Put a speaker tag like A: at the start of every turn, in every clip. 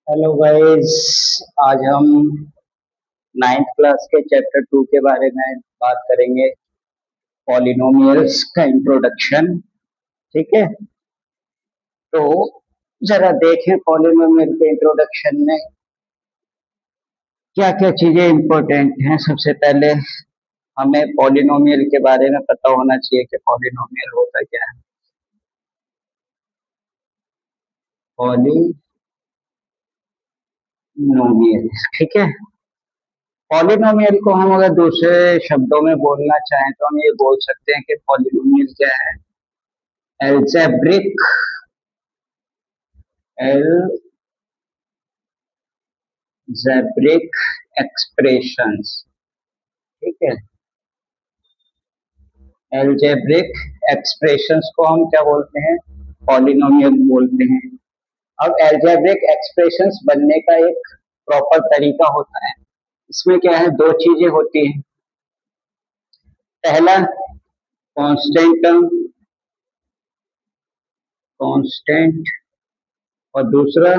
A: Hello guys. आज हम ninth class के चैप्टर 2 के बारे में बात करेंगे। पॉलिनोमियल्स का इंट्रोडक्शन। ठीक है, तो जरा देखें पॉलिनोमियल के इंट्रोडक्शन में क्या क्या चीजें इंपॉर्टेंट हैं। सबसे पहले हमें पॉलिनोमियल के बारे में पता होना चाहिए कि पॉलिनोमियल होता क्या है। पॉलिनोमियल, ठीक है। पॉलिनोमियल को हम अगर दूसरे शब्दों में बोलना चाहें तो हम ये बोल सकते हैं कि पॉलिनोमियल क्या है। एल्जेब्रिक एल्जेब्रिक एक्सप्रेशंस, ठीक है। एल्जेब्रिक एक्सप्रेशंस को हम क्या बोलते हैं? पॉलिनोमियल बोलते हैं। अब एल्जेब्रिक एक्सप्रेशंस बनने का एक प्रॉपर तरीका होता है। इसमें क्या है, दो चीजें होती हैं। पहला कांस्टेंट टर्म, कांस्टेंट, और दूसरा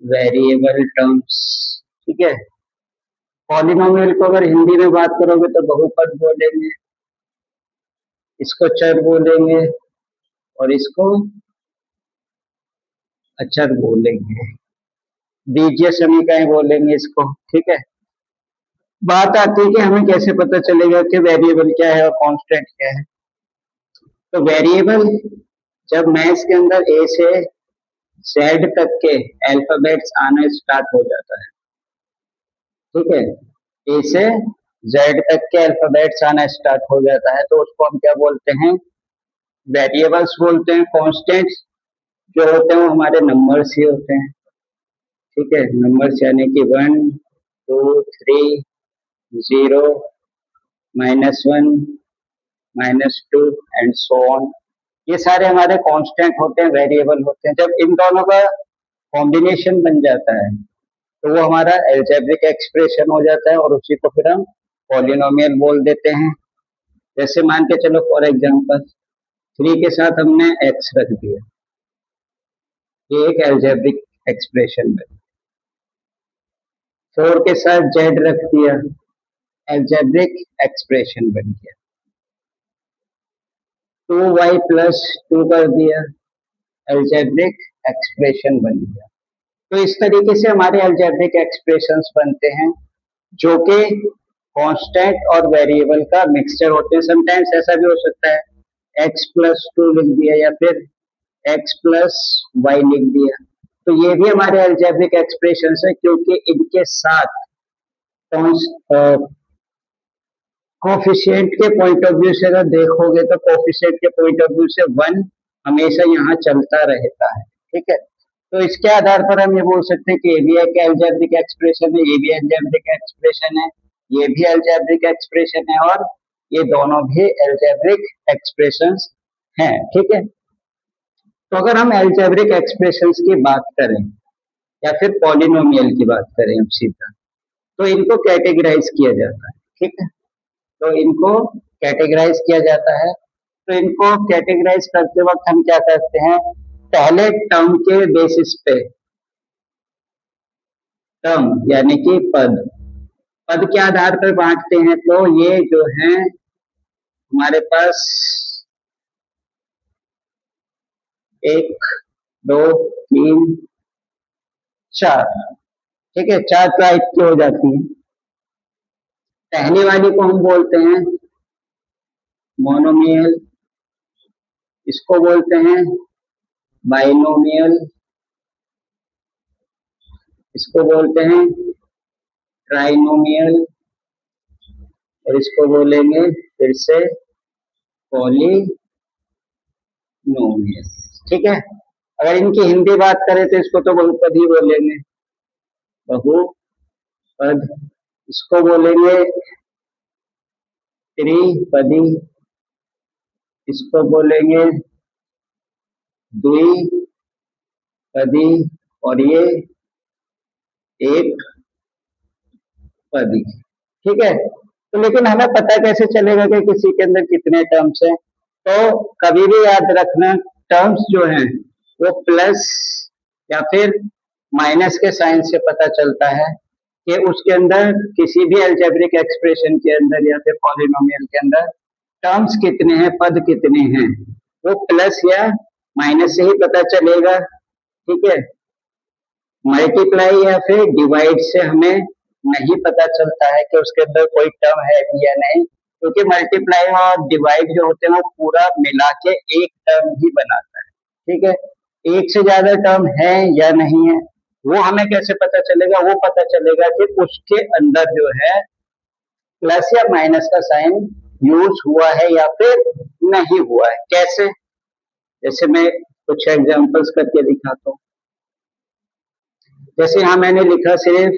A: वेरिएबल टर्म्स, ठीक है। पॉलिनोमियल को अगर हिंदी में बात करोगे तो बहुपद बोलेंगे, इसको चर बोलेंगे और इसको अचर बोलेंगे, बीजीय समीकरण बोलेंगे इसको, ठीक है। बात आती है कि हमें कैसे पता चलेगा कि वेरिएबल क्या है और कांस्टेंट क्या है। तो वेरिएबल, जब मैथ्स के अंदर ए से जेड तक के अल्फाबेट्स आना स्टार्ट हो जाता है, ठीक है, ए से जेड तक के अल्फाबेट्स आना स्टार्ट हो जाता है, तो उसको हम क्या बोलते हैं? वेरिएबल्स बोलते हैं। कांस्टेंट्स जो होते हैं वो हमारे नंबर्स ही होते हैं, ठीक है। नंबर्स यानी कि 1 2 3 0 -1 -2 एंड सो ऑन, ये सारे हमारे कांस्टेंट होते हैं, वेरिएबल होते हैं। जब इन दोनों का कॉम्बिनेशन बन जाता है तो वो हमारा एल्जेब्रिक एक्सप्रेशन हो जाता है और उसी को फिर हम पॉलिनोमियल बोल देते हैं। जैसे मान के चलो फॉर एग्जांपल 3 के साथ हमने x रख दिया, ये एक एल्जेब्रिक एक्सप्रेशन है। 4 के साथ z रख दिया, एल्जेब्रिक एक्सप्रेशन बन गया। 2y + 2 कर दिया, एल्जेब्रिक एक्सप्रेशन बन गया। तो इस तरीके से हमारे एल्जेब्रिक एक्सप्रेशंस बनते हैं जो कि कांस्टेंट और वेरिएबल का मिक्सचर होते हैं। समटाइम्स ऐसा भी हो सकता है x + 2 लिख दिया या फिर x + y लिख दिया, तो ये भी हमारे एल्जेब्रिक एक्सप्रेशंस है, क्योंकि इनके साथ कोफिशिएंट के पॉइंट ऑफ व्यू से अगर देखोगे तो कोफिशिएंट के पॉइंट ऑफ व्यू से 1 हमेशा यहाँ चलता रहता है, ठीक है। तो इसके आधार पर हम ये बोल सकते हैं कि ये भी एक एल्जेब्रिक एक्सप्रेशन है, ये भी एल्जेब्रिक एक्सप्रेशन है, ये भी एल्जेब्रिक एक्सप्रेशन है, और ये दोनों भी एल्जेब्रिक एक्सप्रेशंस हैं, ठीक है। तो अगर हम एल्जेब्रिक एक्सप्रेशंस की बात करें या फिर पॉलिनोमियल की बात करें हम सीधा, तो इनको कैटेगराइज किया जाता है, ठीक है। तो इनको कैटेगराइज किया जाता है। तो इनको कैटेगराइज करते वक्त हम क्या करते हैं? पहले टर्म के बेसिस पे, टर्म यानी कि पद, पद के आधार पर बांटते हैं। तो ये जो है हमारे पास 1 2 3 4, ठीक है, 4 टाइप की हो जाती है। पहली वाली को हम बोलते हैं मोनोमियल, इसको बोलते हैं बाइनोमियल, इसको बोलते हैं ट्राइनोमियल, और इसको बोलेंगे फिर से पॉलिनोमियल, ठीक है। अगर इनकी हिंदी बात करें तो इसको तो बहुपद ही बोलेंगे, बहुपद। इसको बोलेंगे त्रिपदी, इसको बोलेंगे द्विपदी, और ये एक पदी, ठीक है। तो लेकिन हमें पता कैसे चलेगा कि किसी के अंदर कितने टर्म्स हैं? तो कभी भी याद रखना, टर्म्स जो हैं वो प्लस या फिर माइनस के साइन से पता चलता है कि उसके अंदर किसी भी अलजेब्रिक एक्सप्रेशन के अंदर या फिर पॉलिनोमियल के अंदर टर्म्स कितने हैं, पद कितने हैं, वो प्लस या माइनस से ही पता चलेगा। ठीक है, मल्टीप्लाई या फिर डिवाइड से हमें नहीं पता चलता है कि उसके अंदर कोई टर्म है भी या नहीं, क्योंकि मल्टीप्लाई और डिवाइड जो होते हैं वो पूरा मिला के एक टर्म ही बनाता है। ठीक है, एक से ज्यादा टर्म है या नहीं है वो हमें कैसे पता चलेगा, वो पता चलेगा कि उसके अंदर जो है प्लस या माइनस का साइन यूज हुआ है या फिर नहीं हुआ है। कैसे, जैसे मैं कुछ एग्जांपल्स करके दिखाता हूँ। जैसे यहाँ मैंने लिखा सिर्फ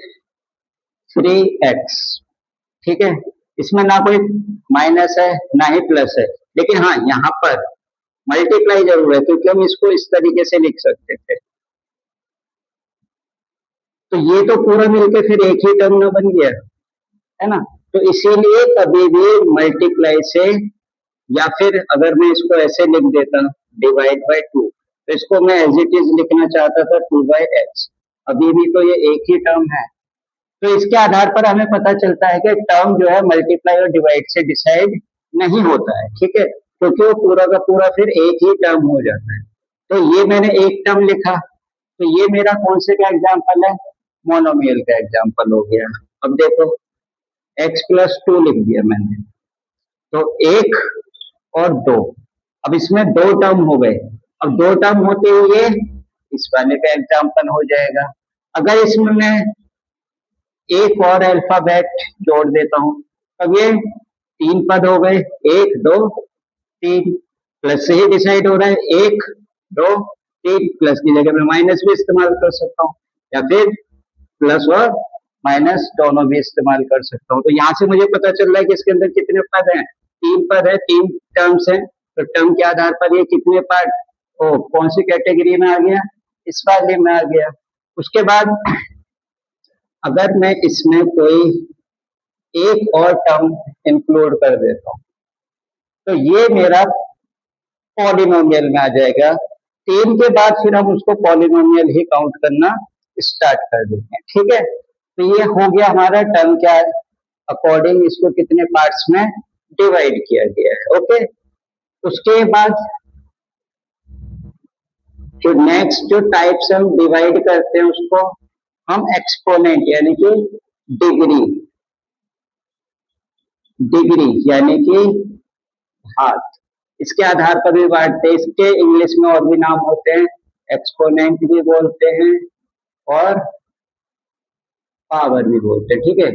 A: 3x, ठीक है, इसमें ना कोई माइनस है ना ही प्लस है, लेकिन हाँ यहाँ पर मल्टीप्लाई जरूर है क्योंकि हम इसको इस तरीके से लिख सकते थे। तो ये तो पूरा मिलके फिर एक ही टर्म ना बन गया, है ना। तो इसीलिए कभी भी मल्टीप्लाई से, या फिर अगर मैं इसको ऐसे लिख देता डिवाइड बाय 2, तो इसको मैं एज इट इज लिखना चाहता था 2/x, अभी भी तो ये एक ही टर्म है। तो इसके आधार पर हमें पता चलता है कि टर्म जो है मल्टीप्लाई और डिवाइड से डिसाइड नहीं होता है। ठीक है, क्योंकि वो पूरा का पूरा फिर एक ही टर्म हो जाता है। तो ये मैंने एक टर्म लिखा, तो ये मेरा कौन से का एग्जाम्पल है, मोनोमियल का एग्जाम्पल हो गया। अब देखो x+2 लिख दिया मैंने, तो 1 और 2, अब इसमें दो टर्म हो गए। अब दो टर्म होते हुए इस वाले का एग्जाम्पल हो जाएगा। अगर इसमें मैं एक और अल्फाबेट जोड़ देता हूं, अब ये 3 पद हो गए, 1 2 3, प्लस से ही डिसाइड हो रहा है, 1 2 3, प्लस की जगह में माइनस भी इस्तेमाल कर सकता हूँ, या फिर प्लस और माइनस दोनों भी इस्तेमाल कर सकता हूँ। तो यहाँ से मुझे पता चल रहा है कि इसके अंदर कितने पद हैं, 3 पद है, 3 टर्म्स हैं। तो टर्म के आधार पर ये कितने पार्ट, ओ कौन सी कैटेगरी में आ गया, इस वाले में आ गया। उसके बाद अगर मैं इसमें कोई एक और टर्म इंक्लूड कर देता हूँ, तो ये मेरा पॉलिनोमियल में आ जाएगा। 3 के बाद फिर हम उसको पॉलिनोमियल ही काउंट करना स्टार्ट कर देते हैं। ठीक है, तो ये हो गया हमारा टर्म क्या है, अकॉर्डिंग इसको कितने पार्ट्स में डिवाइड किया गया है। ओके, उसके बाद जो नेक्स्ट जो टाइप्स हम डिवाइड करते हैं उसको हम एक्सपोनेंट यानी कि डिग्री, डिग्री यानी कि घात, इसके आधार पर भी बांटते हैं। इसके इंग्लिश में और भी नाम होते हैं, एक्सपोनेंट भी बोलते हैं और पावर भी बोलते हैं। ठीक है,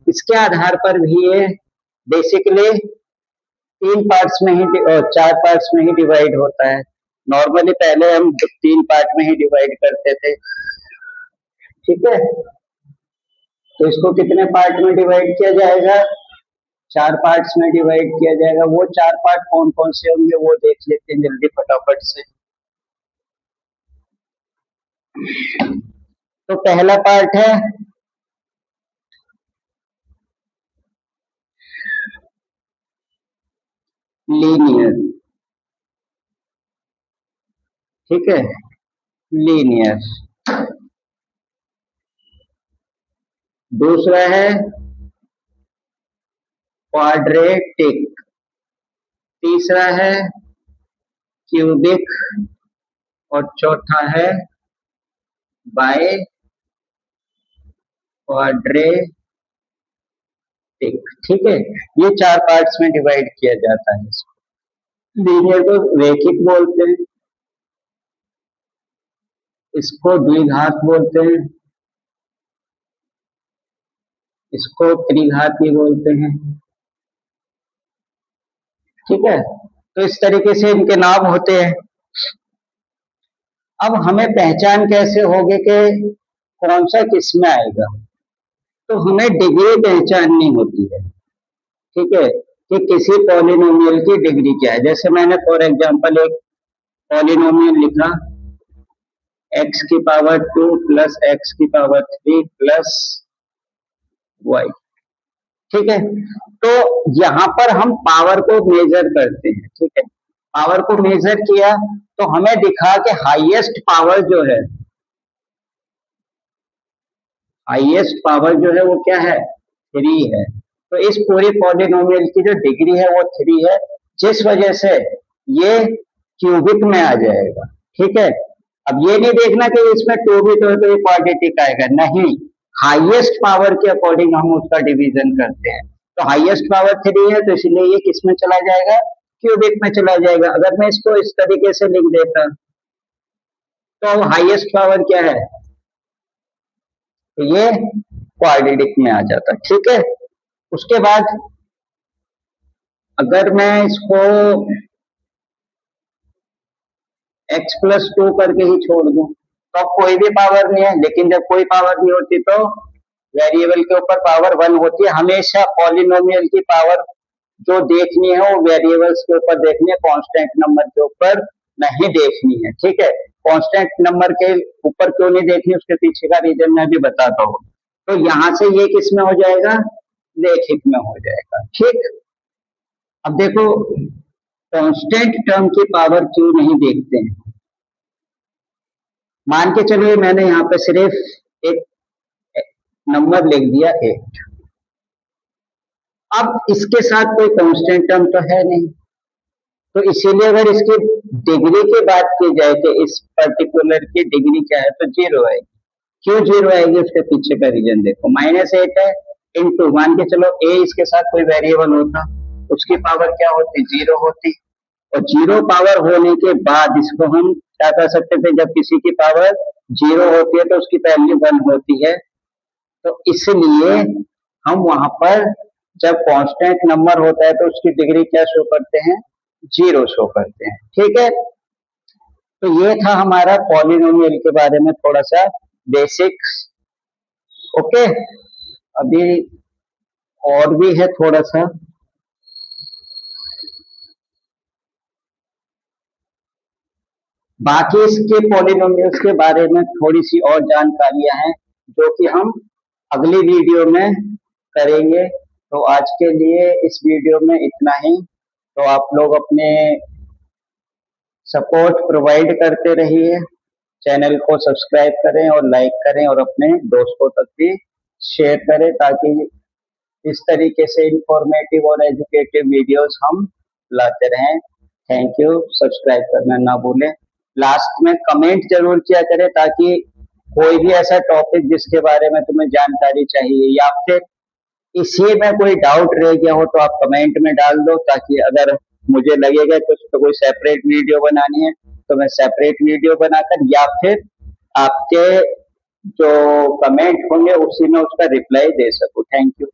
A: इसके आधार पर भी ये बेसिकली 3 पार्ट्स में ही, 4 पार्ट्स में ही डिवाइड होता है। नॉर्मली पहले हम 3 पार्ट में ही डिवाइड करते थे। ठीक है, तो इसको कितने पार्ट में डिवाइड किया जाएगा, 4 पार्ट्स में डिवाइड किया जाएगा। वो 4 पार्ट कौन कौन से होंगे वो देख लेते हैं जल्दी फटाफट से। तो पहला पार्ट है लीनियर, ठीक है, लीनियर। दूसरा है क्वाड्रेटिक, तीसरा है क्यूबिक और चौथा है बाय क्वाड्रेटिक। ठीक है, ये 4 पार्ट्स में डिवाइड किया जाता है इसको। लीनियर को रैखिक बोलते हैं, इसको द्विघात बोलते हैं, इसको त्रिघात भी बोलते हैं। ठीक है, तो इस तरीके से इनके नाम होते हैं। अब हमें पहचान कैसे होगी कि कौन सा किस में आएगा, तो हमें डिग्री पहचाननी होती है। ठीक है, कि किसी पॉलिनोमियल की डिग्री क्या है। जैसे मैंने फॉर एग्जांपल एक पॉलिनोमियल लिखा x की पावर 2 प्लस x की पावर 3 प्लस y। ठीक है, तो यहाँ पर हम पावर को मेजर करते हैं। ठीक है, पावर को मेजर किया तो हमें दिखा कि हाईएस्ट पावर जो है हाईएस्ट पावर जो है वो क्या है, 3 है। तो इस पूरी पॉलिनोमियल की जो डिग्री है वो 3 है, जिस वजह से ये क्यूबिक में आ जाएगा। ठीक है, अब ये नहीं देखना कि इसमें 2 भी तो है तो ये क्वाड्रेटिक आएगा, नहीं, हाईएस्ट पावर के अकॉर्डिंग हम उसका डिवीजन करते हैं। तो हाईएस्ट पावर 3 है तो इसलिए ये किस में चला जाएगा, क्यूबिक में चला जाएगा। अगर मैं इसको इस तरीके से लिख देता तो हाईएस्ट पावर क्या है, तो ये क्वाड्रेटिक में आ जाता। ठीक है, उसके बाद अगर मैं इसको x+2 करके ही छोड़ दूं तो अब कोई भी पावर नहीं है, लेकिन जब कोई पावर नहीं होती तो वेरिएबल के ऊपर पावर 1 होती है। हमेशा पॉलिनोमियल की पावर जो देखनी है वो वेरिएबल्स के ऊपर देखनी है, कांस्टेंट नंबर के ऊपर नहीं देखनी है। ठीक है, कांस्टेंट नंबर के ऊपर क्यों नहीं देखनी, उसके पीछे का रीजन मैं भी बताता हूँ। तो यहां से ये किस में हो जाएगा, रैखिक में हो जाएगा। ठीक, अब देखो कांस्टेंट टर्म की पावर क्यों नहीं देखते हैं। मान के चलिए मैंने यहाँ पे सिर्फ एक नंबर लिख दिया 8, अब इसके साथ कोई कांस्टेंट टर्म तो है नहीं, तो इसीलिए अगर इसकी डिग्री की बात की जाए कि इस पर्टिकुलर की डिग्री क्या है तो 0 आएगी। क्यों 0 आएगी, उसके पीछे का रीजन देखो, -8 है इंटू, मान के चलो a इसके साथ कोई वेरिएबल होता, उसकी पावर क्या होती, 0 होती, और 0 पावर होने के बाद इसको हम क्या कर सकते थे, जब किसी की पावर 0 होती है तो उसकी वैल्यू 1 होती है, तो इसलिए हम वहां पर जब कांस्टेंट नंबर होता है तो उसकी डिग्री क्या शो करते हैं, 0 शो करते हैं। ठीक है, तो ये था हमारा पॉलिनोमियल के बारे में थोड़ा सा बेसिक्स। ओके, अभी और भी है थोड़ा सा, बाकी इसके पॉलिनोमियल्स के बारे में थोड़ी सी और जानकारियां हैं जो कि हम अगली वीडियो में करेंगे। तो आज के लिए इस वीडियो में इतना ही। तो आप लोग अपने सपोर्ट प्रोवाइड करते रहिए, चैनल को सब्सक्राइब करें और लाइक करें और अपने दोस्तों तक भी शेयर करें, ताकि इस तरीके से इंफॉर्मेटिव और एजुकेटिव वीडियोस हम लाते रहें। थैंक यू, सब्सक्राइब करना ना भूलें। लास्ट में कमेंट जरूर किया करें, ताकि कोई भी ऐसा टॉपिक जिसके बारे में तुम्हें जानकारी चाहिए या फिर इसी में कोई डाउट रह गया हो तो आप कमेंट में डाल दो, ताकि अगर मुझे लगेगा कुछ तो कोई सेपरेट वीडियो बनानी है तो मैं सेपरेट वीडियो बनाकर या फिर आपके जो कमेंट होंगे उसी में उसका रिप्लाई दे सकूं। Thank you.